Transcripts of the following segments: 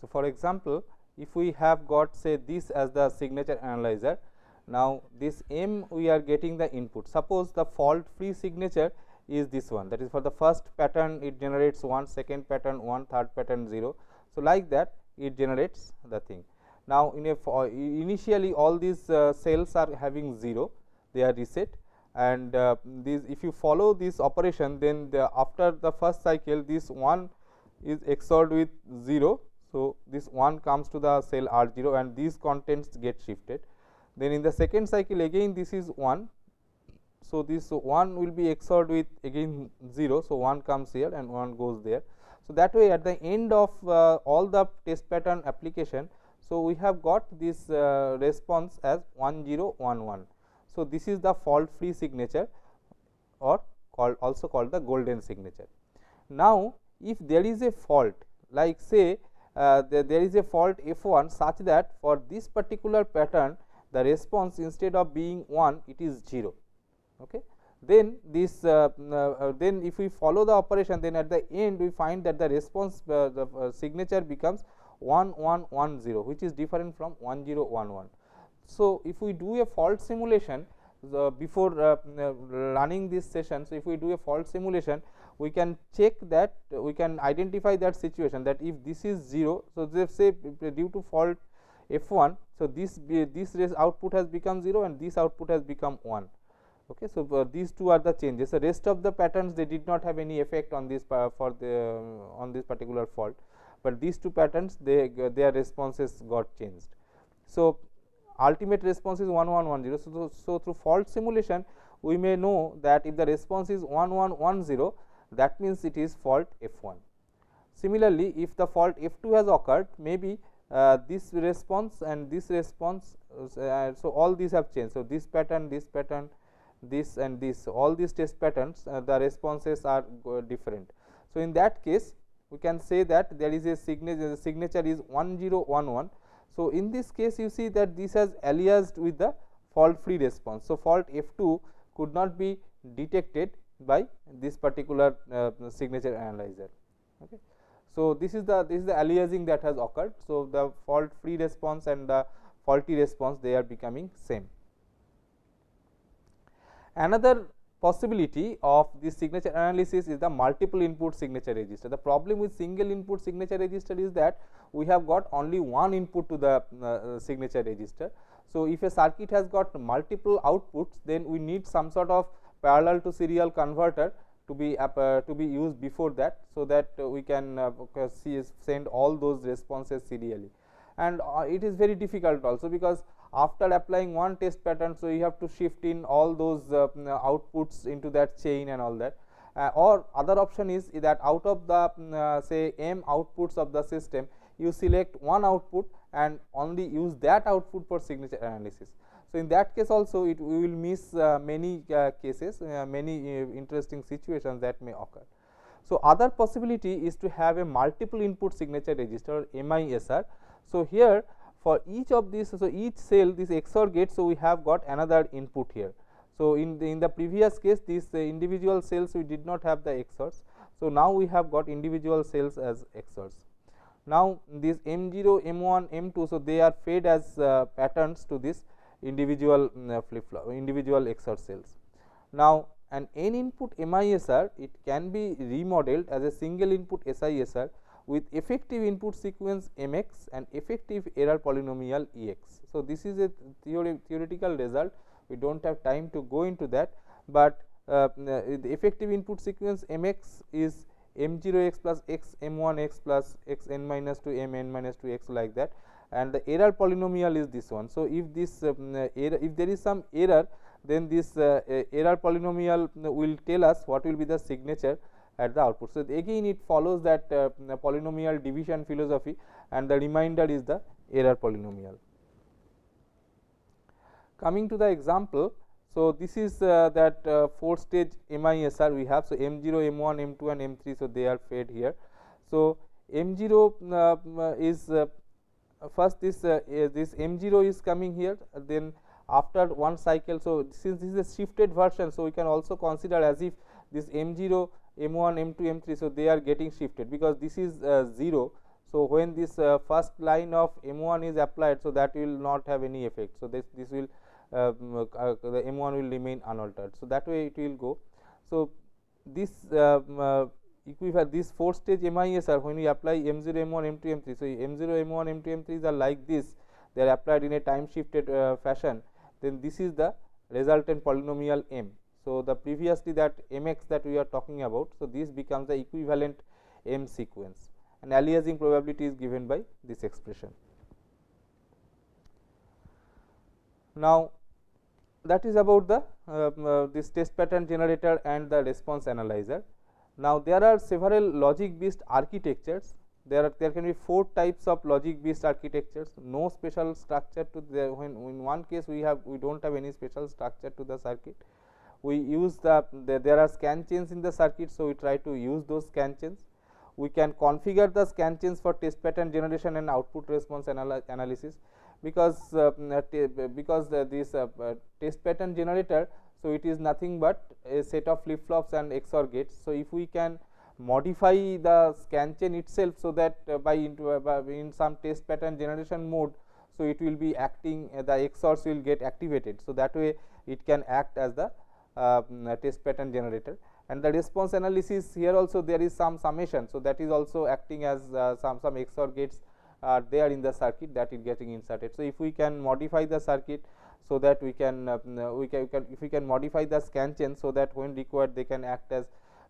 So, for example, if we have got say this as the signature analyzer, now this M we are getting the input. Suppose the fault free signature is this one, that is for the first pattern it generates 1, second pattern 1, third pattern 0. So, like that it generates the thing. Now, in a initially all these cells are having 0, they are reset, and these if you follow this operation, then after the first cycle this 1 is XORed with 0. So, this 1 comes to the cell R 0 and these contents get shifted. Then in the second cycle again this is 1. So, this 1 will be XORed with again 0. So, 1 comes here and 1 goes there. So, that way at the end of all the test pattern application, so we have got this response as 1 0 1 1. So, this is the fault free signature or also called the golden signature. Now, if there is a fault, like say there is a fault F1 such that for this particular pattern the response instead of being 1 it is 0. Okay. Then this then if we follow the operation, then at the end we find that the response signature becomes 1 1 1 0, which is different from 1 0 1 1. So, if we do a fault simulation before running this session, so if we do a fault simulation, we can check that we can identify that situation, that if this is 0. So, let's say due to fault F1, so this output has become 0 and this output has become 1. Okay. So, these two are the changes. The rest of the patterns they did not have any effect on this on this particular fault, but these two patterns their responses got changed. So, ultimate response is 1 1 1 0. So, through fault simulation we may know that if the response is 1 1 1 0, that means it is fault F1. Similarly, if the fault F2 has occurred, maybe this response and this response, so all these have changed. So, this pattern, this and this, all these test patterns the responses are different. So, in that case we can say that there is a signature, the signature is 1 0 1 1. So, in this case you see that this has aliased with the fault free response. So, fault F2 could not be detected by this particular signature analyzer. Okay. So, this is the aliasing that has occurred. So, the fault free response and the faulty response they are becoming same. Another possibility of this signature analysis is the multiple input signature register. The problem with single input signature register is that we have got only one input to the signature register. So, if a circuit has got multiple outputs, then we need some sort of parallel to serial converter to be used before that, so that we can send all those responses serially. And it is very difficult also, because after applying one test pattern, so you have to shift in all those outputs into that chain and all that. Or other option is that out of the say m outputs of the system, you select one output and only use that output for signature analysis. So, in that case also we will miss many cases, many interesting situations that may occur. So, other possibility is to have a multiple input signature register, or MISR. So, here for each of these, so each cell this XOR gate, so we have got another input here. So, in the previous case these individual cells we did not have the XORs. So, now we have got individual cells as XORs. Now, this M0, M1, M2, so they are fed as patterns to this individual flip flop, individual XOR cells. Now, an n input MISR, it can be remodeled as a single input SISR with effective input sequence MX and effective error polynomial EX. So, this is a theoretical result, we do not have time to go into that, but the effective input sequence MX is M0x plus x M1x plus x n minus 2 M n minus 2 x, like that, and the error polynomial is this one. So, if this if there is some error, then this error polynomial will tell us what will be the signature at the output. So, again it follows that polynomial division philosophy, and the remainder is the error polynomial. Coming to the example, so this is that 4 stage MISR we have. So, M0, M1, M2 and M3, so they are fed here. So, M0 is first this M0 is coming here, then after one cycle. So, since this is a shifted version, so we can also consider as if this M0, M1, M2, M3, so they are getting shifted, because this is 0. So, when this first line of M1 is applied, so that will not have any effect. So, this will the M1 will remain unaltered. So, that way it will go. So, this equivalent this 4 stage MISR, when we apply M0, M1, M2, M3. So, M0, M1, M2, M3s are like this, they are applied in a time shifted fashion, then this is the resultant polynomial M. So, the previously that Mx that we are talking about, so this becomes the equivalent M sequence, and aliasing probability is given by this expression. Now, that is about the this test pattern generator and the response analyzer. Now, there are several logic based architectures. There can be 4 types of logic based architectures. No special structure to the, when in one case we don't have any special structure to the circuit. We use there are scan chains in the circuit, so we try to use those scan chains. We can configure the scan chains for test pattern generation and output response analysis, because this test pattern generator, so it is nothing but a set of flip flops and XOR gates. So, if we can modify the scan chain itself, so that in some test pattern generation mode, so it will be acting, the XORs will get activated. So, that way it can act as the test pattern generator. And the response analysis, here also there is some summation. So, that is also acting as some XOR gates are there in the circuit that is getting inserted. So, if we can modify the circuit, so that we can if we can modify the scan chain, so that when required they can act as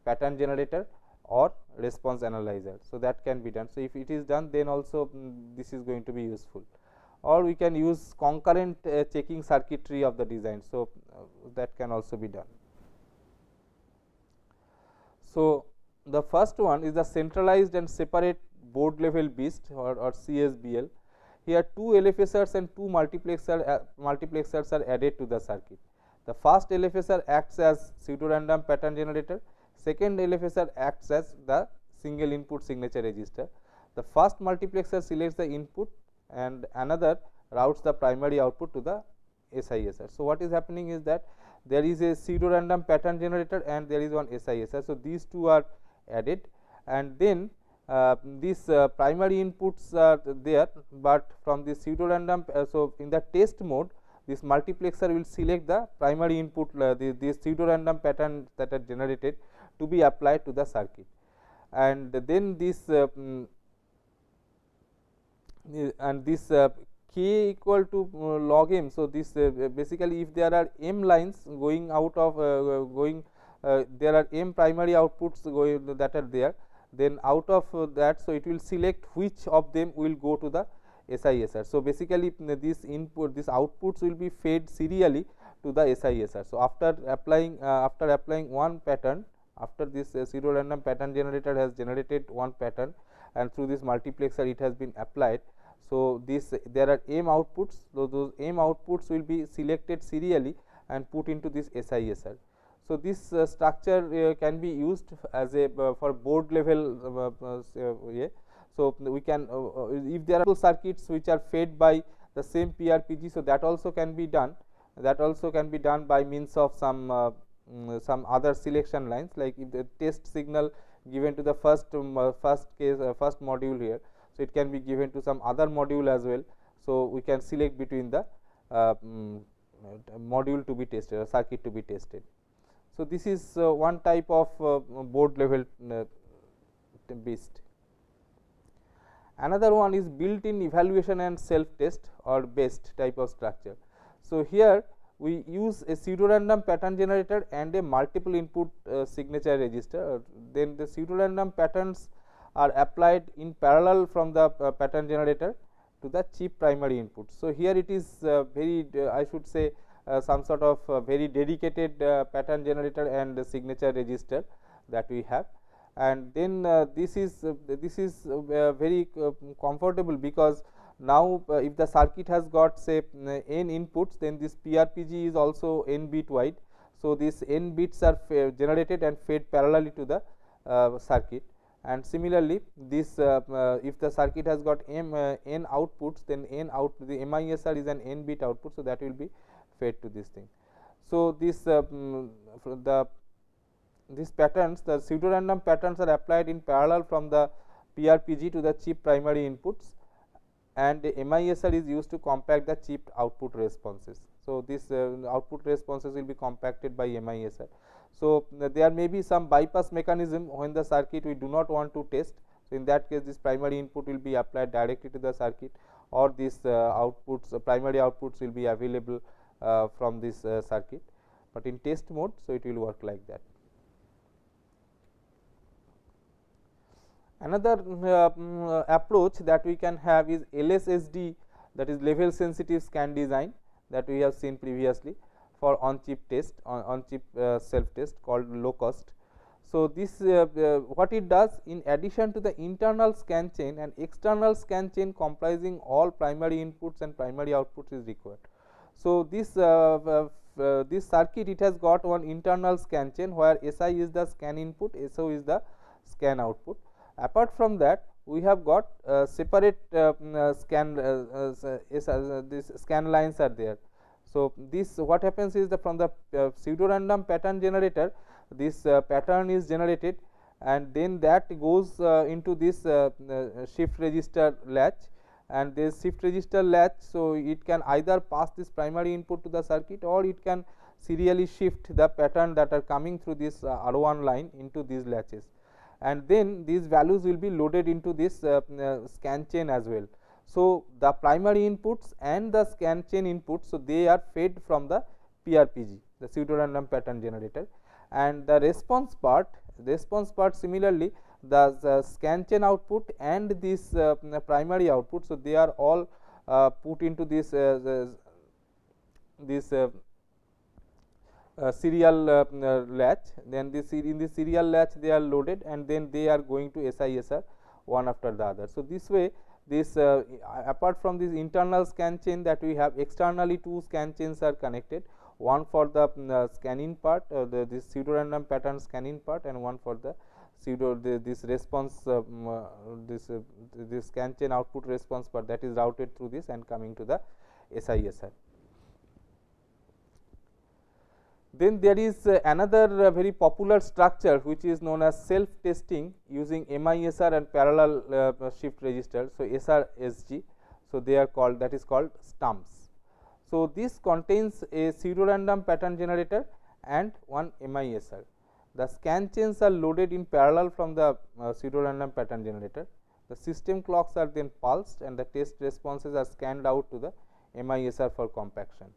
pattern generator or response analyzer. So, that can be done. So, if it is done, then also this is going to be useful, or we can use concurrent checking circuitry of the design. So, that can also be done. So, the first one is the centralized and separate board level BIST or CSBL. Here 2 LFSRs and 2 multiplexers are added to the circuit. The first LFSR acts as pseudo random pattern generator, second LFSR acts as the single input signature register. The first multiplexer selects the input and another routes the primary output to the SISR. So, what is happening is that there is a pseudo random pattern generator and there is one SISR. So, these two are added, and then these primary inputs are there, but from the pseudo random. So, in the test mode, this multiplexer will select the primary input, the pseudo random pattern that are generated to be applied to the circuit, and then this k equal to log m. So, this basically if there are m lines going out of there are m primary outputs going that are there, then out of that, so it will select which of them will go to the SISR. So, basically this outputs will be fed serially to the SISR. So, after applying one pattern, after this pseudo random pattern generator has generated one pattern, and through this multiplexer it has been applied. So, there are m outputs, so those m outputs will be selected serially and put into this SISR. So, this structure can be used as a for board level So, we can if there are circuits which are fed by the same PRPG, so that also can be done. That also can be done by means of some other selection lines, like if the test signal given to the first module here. So, it can be given to some other module as well. So, we can select between the module to be tested or circuit to be tested. So, this is one type of board level BIST. Another one is built-in evaluation and self test or BEST type of structure. So, here we use a pseudo random pattern generator and a multiple input signature register. Then the pseudo random patterns are applied in parallel from the pattern generator to the chip primary input. So, here it is very I should say some sort of very dedicated pattern generator and signature register that we have, and then this is very comfortable, because now if the circuit has got say n inputs, then this PRPG is also n bit wide. So, these n bits are generated and fed parallelly to the circuit, and similarly this if the circuit has got n outputs, then the MISR is an n bit output. So, that will be fed to this thing. So, this these patterns, the pseudo random patterns are applied in parallel from the PRPG to the chip primary inputs, and MISR is used to compact the chip output responses. So, this output responses will be compacted by MISR. So, there may be some bypass mechanism when the circuit we do not want to test. So, in that case this primary input will be applied directly to the circuit, or this outputs primary outputs will be available from this circuit, but in test mode. So, it will work like that. Another approach that we can have is LSSD, that is level sensitive scan design, that we have seen previously for on chip test, on chip self test, called low cost. So, this what it does, in addition to the internal scan chain, and external scan chain comprising all primary inputs and primary outputs is required. So, this this circuit, it has got one internal scan chain where SI is the scan input, SO is the scan output. Apart from that, we have got separate scan this scan lines are there. So, this what happens is that from the pseudo random pattern generator, this pattern is generated, and then that goes into this shift register latch, and this shift register latch. So, it can either pass this primary input to the circuit, or it can serially shift the pattern that are coming through this R1 line into these latches, and then these values will be loaded into this scan chain as well. So, the primary inputs and the scan chain inputs, so they are fed from the PRPG, the pseudo random pattern generator, and the response part similarly, the scan chain output and this primary output. So, they are all put into this serial latch, then this in the serial latch they are loaded, and then they are going to SISR one after the other. So, this way this apart from this internal scan chain that we have, externally two scan chains are connected, one for the scanning part, this pseudo random pattern scanning part, and one for the pseudo this response this scan chain output response part, that is routed through this and coming to the SISR. Then there is another very popular structure which is known as self testing using MISR and parallel shift register. So, SRSG. So, they are called, that is called stumps. So, this contains a pseudo random pattern generator and one MISR. The scan chains are loaded in parallel from the pseudo random pattern generator. The system clocks are then pulsed, and the test responses are scanned out to the MISR for compaction.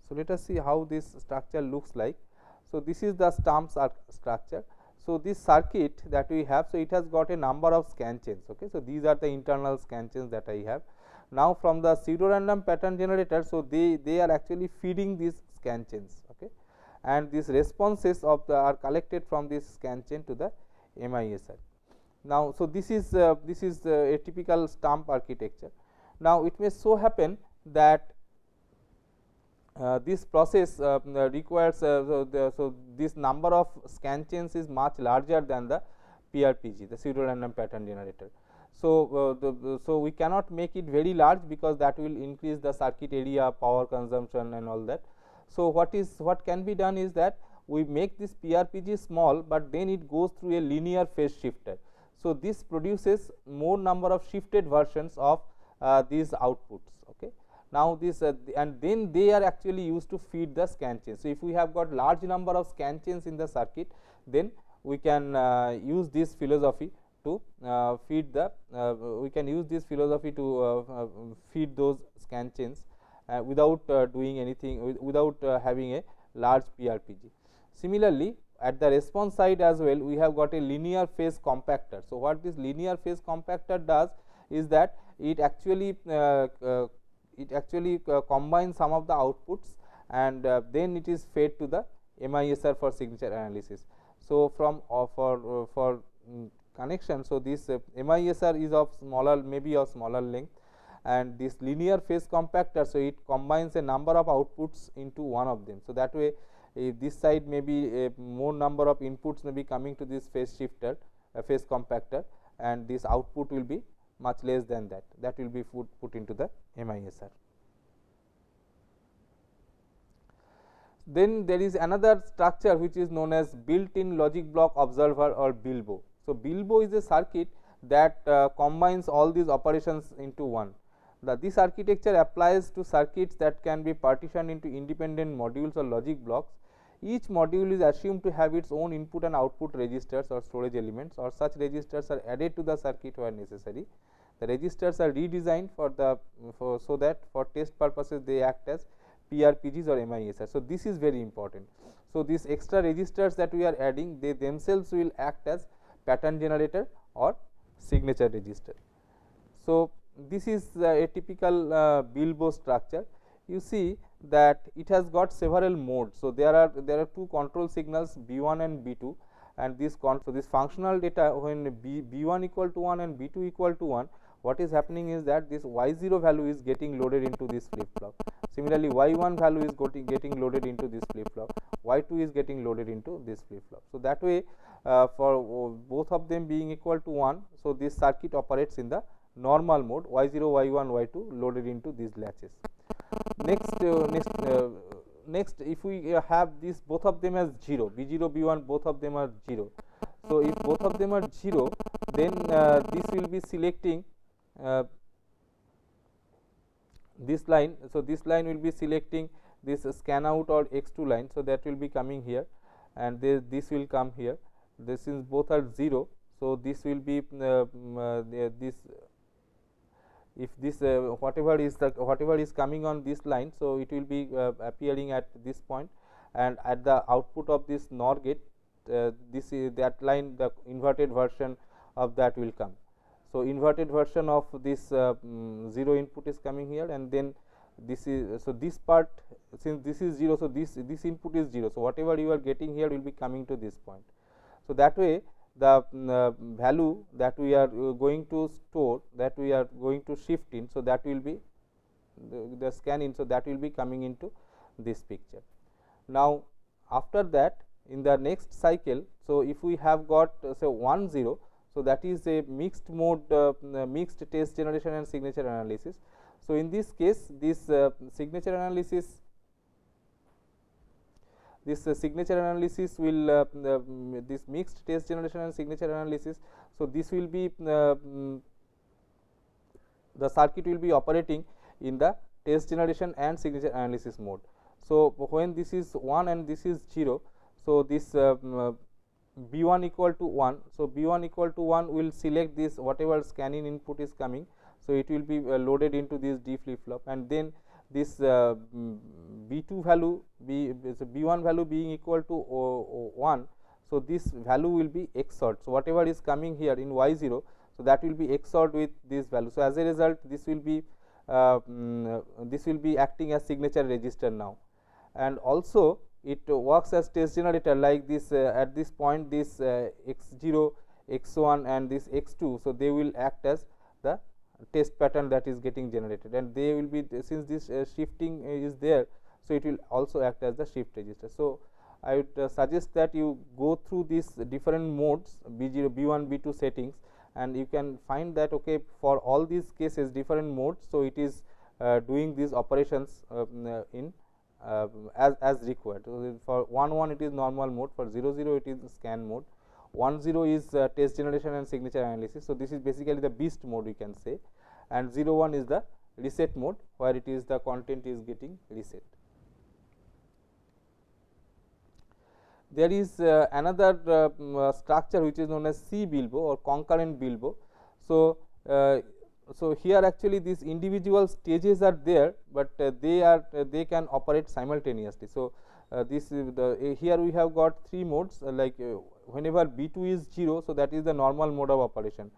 So, let us see how this structure looks like. So, this is the stumps structure. So, this circuit that we have, so it has got a number of scan chains. Okay. So, these are the internal scan chains that I have. Now, from the pseudo random pattern generator, so they are actually feeding these scan chains, okay, and these responses of the are collected from this scan chain to the MISR. Now, so this is a typical stump architecture. Now, it may so happen that this process requires so this number of scan chains is much larger than the PRPG, the pseudo random pattern generator. So, so we cannot make it very large, because that will increase the circuit area, power consumption and all that. So, what can be done is that we make this PRPG small, but then it goes through a linear phase shifter. So, this produces more number of shifted versions of these outputs. Okay. Now, this and then they are actually used to feed the scan chain. So, if we have got large number of scan chains in the circuit, then we can use this philosophy to feed the feed those scan chains without doing anything, without having a large PRPG. Similarly, at the response side as well, we have got a linear phase compactor. So, what this linear phase compactor does is that it actually combines some of the outputs, and then it is fed to the MISR for signature analysis. So, from for connection, so this MISR is of smaller, maybe of smaller length, and this linear phase compactor, so it combines a number of outputs into one of them. So, that way this side may be a more number of inputs may be coming to this phase shifter, phase compactor, and this output will be much less than that, that will be put into the MISR. Then there is another structure which is known as built-in logic block observer, or BILBO. So, BILBO is a circuit that combines all these operations into one. This architecture applies to circuits that can be partitioned into independent modules or logic blocks. Each module is assumed to have its own input and output registers or storage elements, or such registers are added to the circuit where necessary. The registers are redesigned so that for test purposes they act as PRPGs or MISR. So, this is very important. So, these extra registers that we are adding, they themselves will act as pattern generator or signature register. So, this is a typical Bilbo structure. You see that it has got several modes. So, there are two control signals B1 and B2, and this functional data, when B1 equal to 1 and B2 equal to 1, what is happening is that this Y0 value is getting loaded into this flip flop. Similarly, Y1 value is getting loaded into this flip flop, Y2 is getting loaded into this flip flop. So, that way for both of them being equal to 1, so this circuit operates in the normal mode, Y0, Y1, Y2 loaded into these latches. Next, if we have this both of them as 0, B0, B1 both of them are 0. So, if both of them are 0, then this will be selecting this line. So, this line will be selecting this scan out or X2 line. So, that will be coming here, and this will come here. This is both are 0. So, this will be if this whatever is coming on this line. So, it will be appearing at this point, and at the output of this NOR gate, that line, the inverted version of that will come. So, inverted version of this 0 input is coming here, and then this is, so this part, since this is 0, so this input is 0. So, whatever you are getting here will be coming to this point. So, that way the value that we are going to store, that we are going to shift in, so that will be the scan in. So, that will be coming into this picture. Now, after that, in the next cycle, so if we have got say 1 0, so that is a mixed mode, mixed test generation and signature analysis. So, in this case, this signature analysis will this mixed test generation and signature analysis. So, this will be the circuit will be operating in the test generation and signature analysis mode. So, when this is 1 and this is 0, so this B1 equal to 1. So, B1 equal to 1 will select this whatever scanning input is coming. So, it will be loaded into this D flip flop, and then this B2 value B1 value being equal to 1. So, this value will be XORed. So, whatever is coming here in Y0, so that will be XORed with this value. So, as a result, this will be acting as signature register now, and also it works as test generator like this. At this point, this X0, X1 and this X2. So, they will act as the test pattern that is getting generated, and they will be, since this shifting is there, so it will also act as the shift register. So, I would suggest that you go through these different modes B0, B1, B2 settings, and you can find that okay, for all these cases different modes. So, it is doing these operations in as required. So, for 1 it is normal mode, for 0 it is scan mode, 1 is test generation and signature analysis. So, this is basically the BIST mode we can say, and 0 is the reset mode, where it is the content is getting reset. There is another structure which is known as C-Bilbo or concurrent Bilbo. So, here actually these individual stages are there, but they can operate simultaneously. So, this is here we have got 3 modes, like whenever B2 is 0, so that is the normal mode of operation.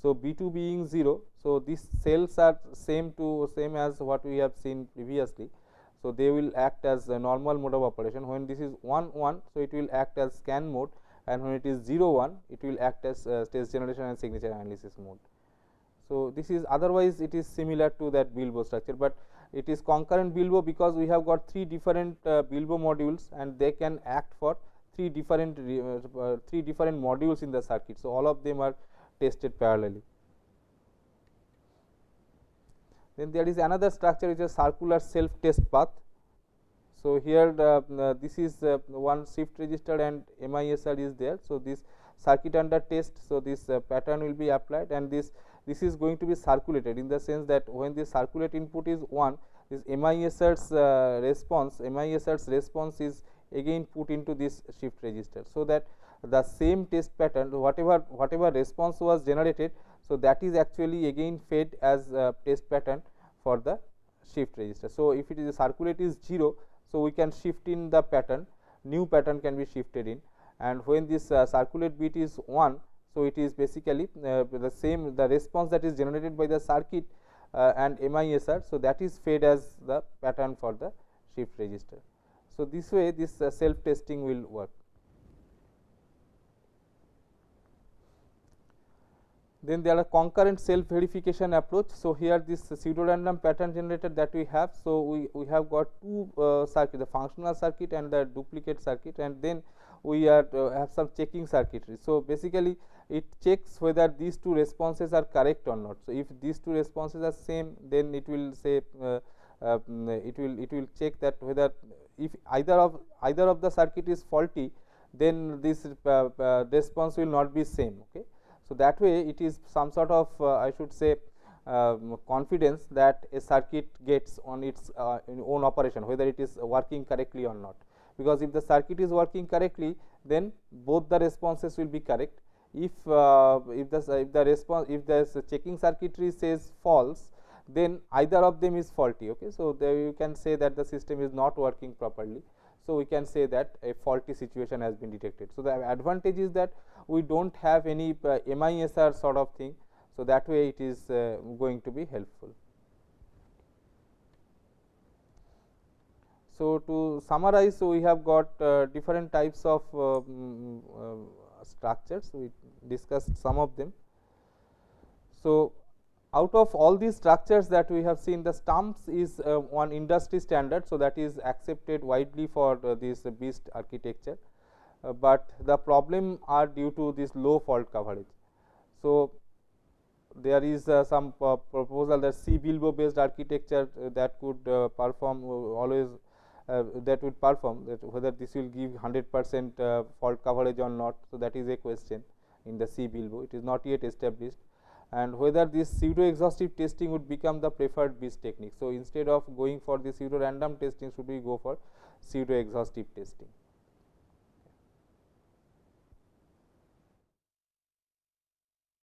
So, B2 being 0, so these cells are same as what we have seen previously. So, they will act as a normal mode of operation. When this is 1 1, so it will act as scan mode, and when it is 0 1, it will act as test generation and signature analysis mode. So, this is otherwise it is similar to that Bilbo structure, but it is concurrent Bilbo because we have got 3 different Bilbo modules, and they can act for 3 different modules in the circuit. So, all of them are tested parallelly. Then there is another structure which is circular self test path. So, here this is one shift register and MISR is there. So, this circuit under test. So, this pattern will be applied, and this is going to be circulated, in the sense that when the circulate input is 1, this MISR's response is again put into this shift register. So, that the same test pattern, whatever response was generated, so that is actually again fed as test pattern for the shift register. So, if it is circulate is 0, so we can shift in the pattern, new pattern can be shifted in, and when this circulate bit is 1, so it is basically the same, the response that is generated by the circuit and MISR. So, that is fed as the pattern for the shift register. So, this way this self testing will work. Then there are concurrent self verification approach. So, here this pseudo random pattern generator that we have. So, we have got two circuit, the functional circuit and the duplicate circuit, and then we are have some checking circuitry. So, basically it checks whether these two responses are correct or not. So, if these two responses are same, then it will say it will check that whether if either of the circuit is faulty, then this response will not be same. Okay. So, that way it is some sort of I should say confidence that a circuit gets on its own operation, whether it is working correctly or not, because if the circuit is working correctly, then both the responses will be correct. If the checking circuitry says false, then either of them is faulty. Okay. So, there you can say that the system is not working properly. So, we can say that a faulty situation has been detected. So, the advantage is that we do not have any MISR sort of thing. So, that way it is going to be helpful. So, to summarize, so we have got different types of structures, we discussed some of them. So, out of all these structures that we have seen, the stumps is one industry standard. So, that is accepted widely for this BIST architecture, but the problem are due to this low fault coverage. So, there is some proposal that C Bilbo based architecture that could perform always that would perform, that whether this will give 100% fault coverage or not. So, that is a question in the C Bilbo, it is not yet established, and whether this pseudo exhaustive testing would become the preferred BIST technique. So, instead of going for the pseudo random testing, should we go for pseudo exhaustive testing.